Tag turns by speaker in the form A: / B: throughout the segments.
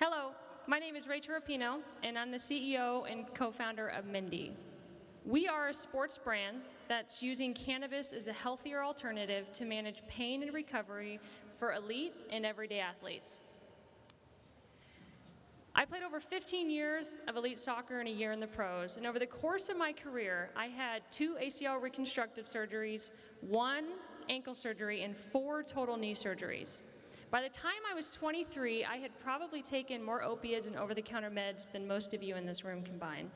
A: Hello, my name is Rachel Rapino, and I'm the CEO and co-founder of Mendi. We are a sports brand that's using cannabis as a healthier alternative to manage pain and recovery for elite and everyday athletes. I played over 15 years of elite soccer and a year in the pros, and over the course of my career, I had 2 ACL reconstructive surgeries, 1 ankle surgery, and 4 total knee surgeries. By the time I was 23, I had probably taken more opiates and over-the-counter meds than most of you in this room combined.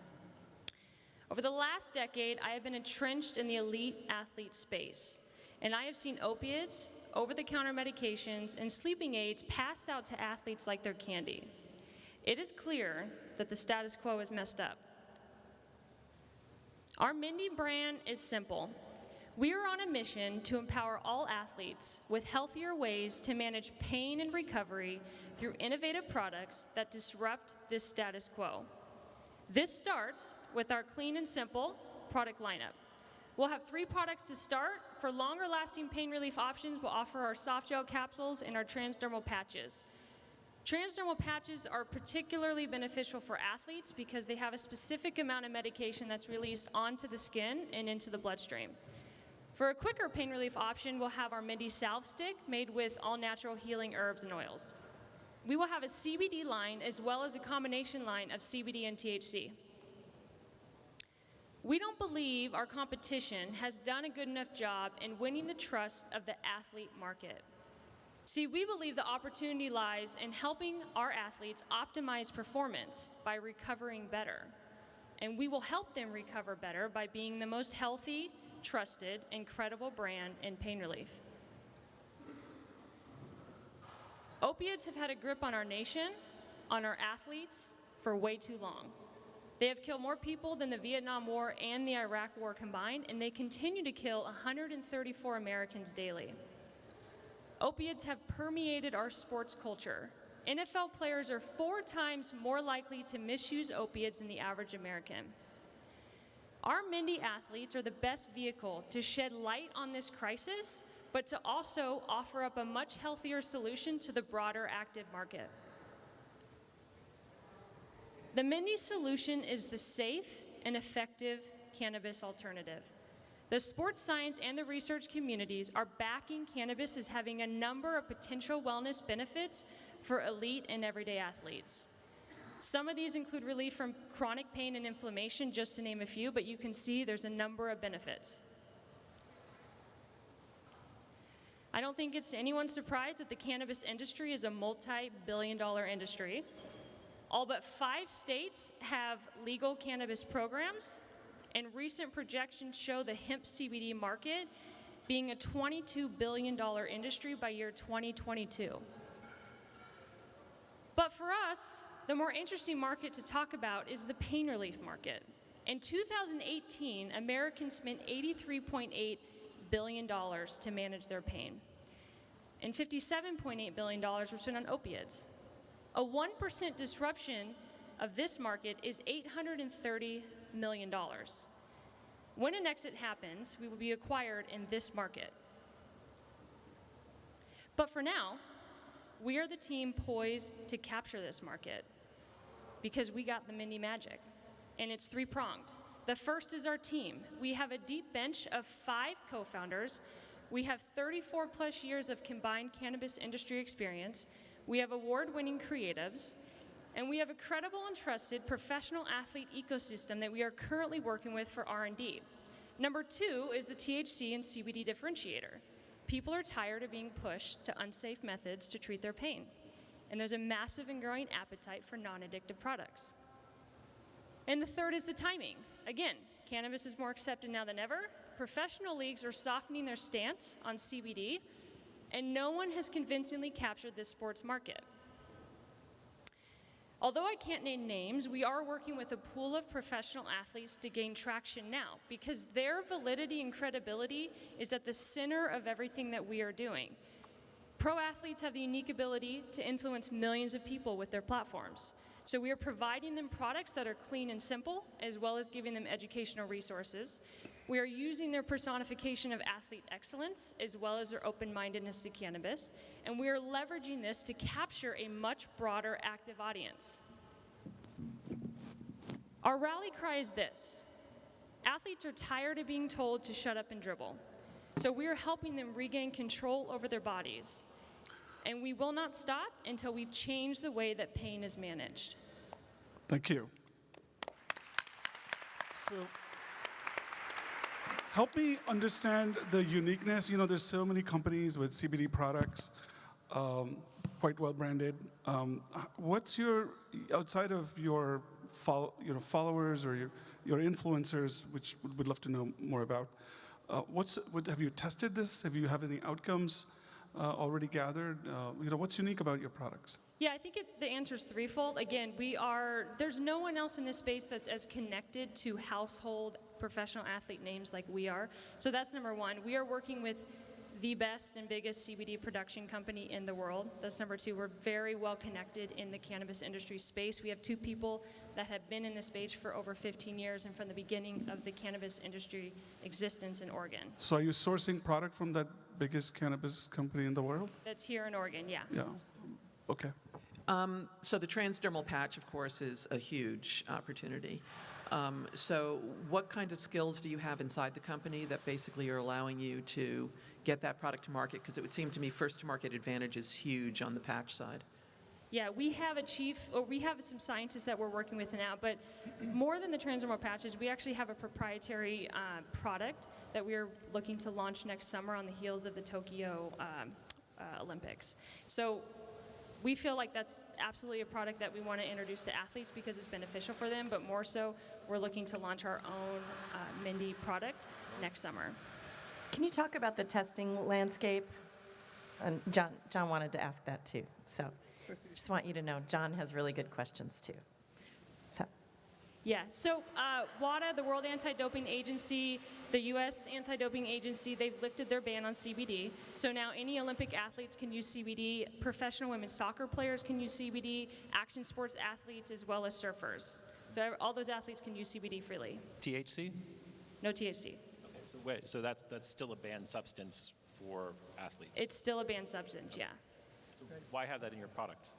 A: Over the last decade, I have been entrenched in the elite athlete space, and I have seen opiates, over-the-counter medications, and sleeping aids passed out to athletes like they're candy. It is clear that the status quo is messed up. Our Mendi brand is simple. We are on a mission to empower all athletes with healthier ways to manage pain and recovery through innovative products that disrupt this status quo. This starts with our clean and simple product lineup. We'll have 3 products to start. For longer lasting pain relief options, we'll offer our soft gel capsules and our transdermal patches. Transdermal patches are particularly beneficial for athletes because they have a specific amount of medication that's released onto the skin and into the bloodstream. For a quicker pain relief option, we'll have our Mendi Salve Stick made with all-natural healing herbs and oils. We will have a CBD line as well as a combination line of CBD and THC. We don't believe our competition has done a good enough job in winning the trust of the athlete market. See, we believe the opportunity lies in helping our athletes optimize performance by recovering better. And we will help them recover better by being the most healthy, trusted, and credible brand in pain relief. Opiates have had a grip on our nation, on our athletes, for way too long. They have killed more people than the Vietnam War and the Iraq War combined, and they continue to kill 134 Americans daily. Opiates have permeated our sports culture. NFL players are 4 times more likely to misuse opiates than the average American. Our Mendi athletes are the best vehicle to shed light on this crisis, but to also offer up a much healthier solution to the broader active market. The Mendi solution is the safe and effective cannabis alternative. The sports science and the research communities are backing cannabis as having a number of potential wellness benefits for elite and everyday athletes. Some of these include relief from chronic pain and inflammation, just to name a few, but you can see there's a number of benefits. I don't think it's to anyone's surprise that the cannabis industry is a multi-billion-dollar industry. All but 5 states have legal cannabis programs, and recent projections show the hemp CBD market being a $22 billion industry by year 2022. But for us, the more interesting market to talk about is the pain relief market. In 2018, Americans spent $83.8 billion to manage their pain, and $57.8 billion were spent on opiates. A 1% disruption of this market is $830 million. When an exit happens, we will be acquired in this market. But for now, we are the team poised to capture this market because we got the Mendi magic, and it's 3-pronged. The first is our team. We have a deep bench of 5 co-founders. We have 34 plus years of combined cannabis industry experience. We have award-winning creatives, and we have a credible and trusted professional athlete ecosystem that we are currently working with for R&D. Number 2 is the THC and CBD differentiator. People are tired of being pushed to unsafe methods to treat their pain, and there's a massive and growing appetite for non-addictive products. And the third is the timing. Again, cannabis is more accepted now than ever. Professional leagues are softening their stance on CBD, and no one has convincingly captured this sports market. Although I can't name names, we are working with a pool of professional athletes to gain traction now because their validity and credibility is at the center of everything that we are doing. Pro athletes have the unique ability to influence millions of people with their platforms. So we are providing them products that are clean and simple, as well as giving them educational resources. We are using their personification of athlete excellence, as well as their open-mindedness to cannabis, and we are leveraging this to capture a much broader active audience. Our rally cry is this: athletes are tired of being told to shut up and dribble. So we are helping them regain control over their bodies. And we will not stop until we've changed the way that pain is managed.
B: Thank you. So, help me understand the uniqueness. You know, there's so many companies with CBD products, quite well branded. What's your, outside of your followers or your influencers, which we'd love to know more about, have you tested this? Have you any outcomes already gathered? What's unique about your products?
A: Yeah, I think the answer is threefold. Again, there's no one else in this space that's as connected to household professional athlete names like we are. So that's number one. We are working with the best and biggest CBD production company in the world. That's number two. We're very well connected in the cannabis industry space. We have two people that have been in the space for over 15 years and from the beginning of the cannabis industry existence in Oregon.
B: So are you sourcing product from that biggest cannabis company in the world?
A: That's here in Oregon, yeah.
B: Yeah. Okay.
C: So the transdermal patch, of course, is a huge opportunity. So what kinds of skills do you have inside the company that basically are allowing you to get that product to market? Because it would seem to me first-to-market advantage is huge on the patch side.
A: Yeah, we have some scientists that we're working with now, but more than the transdermal patches, we actually have a proprietary product that we're looking to launch next summer on the heels of the Tokyo Olympics. So we feel like that's absolutely a product that we want to introduce to athletes because it's beneficial for them, but more so, we're looking to launch our own Mendi product next summer.
D: Can you talk about the testing landscape? And John wanted to ask that too. So just want you to know, John has really good questions too. So.
A: Yeah, so WADA, the World Anti-Doping Agency, the U.S. Anti-Doping Agency, they've lifted their ban on CBD. So now any Olympic athletes can use CBD, professional women's soccer players can use CBD, action sports athletes, as well as surfers. So all those athletes can use CBD freely.
E: THC?
A: No THC.
E: Okay, so that's still a banned substance for athletes?
A: It's still a banned substance, yeah.
E: So why have that in your products?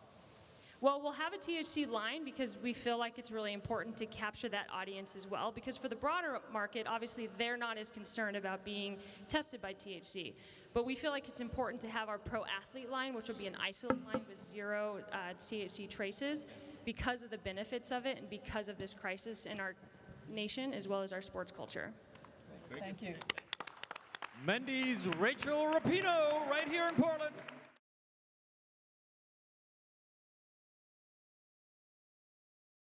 A: Well, we'll have a THC line because we feel like it's really important to capture that audience as well. Because for the broader market, obviously, they're not as concerned about being tested by THC. But we feel like it's important to have our pro athlete line, which will be an isolate line with zero THC traces, because of the benefits of it and because of this crisis in our nation as well as our sports culture.
C: Thank you.
F: Mendi's Rachel Rapino.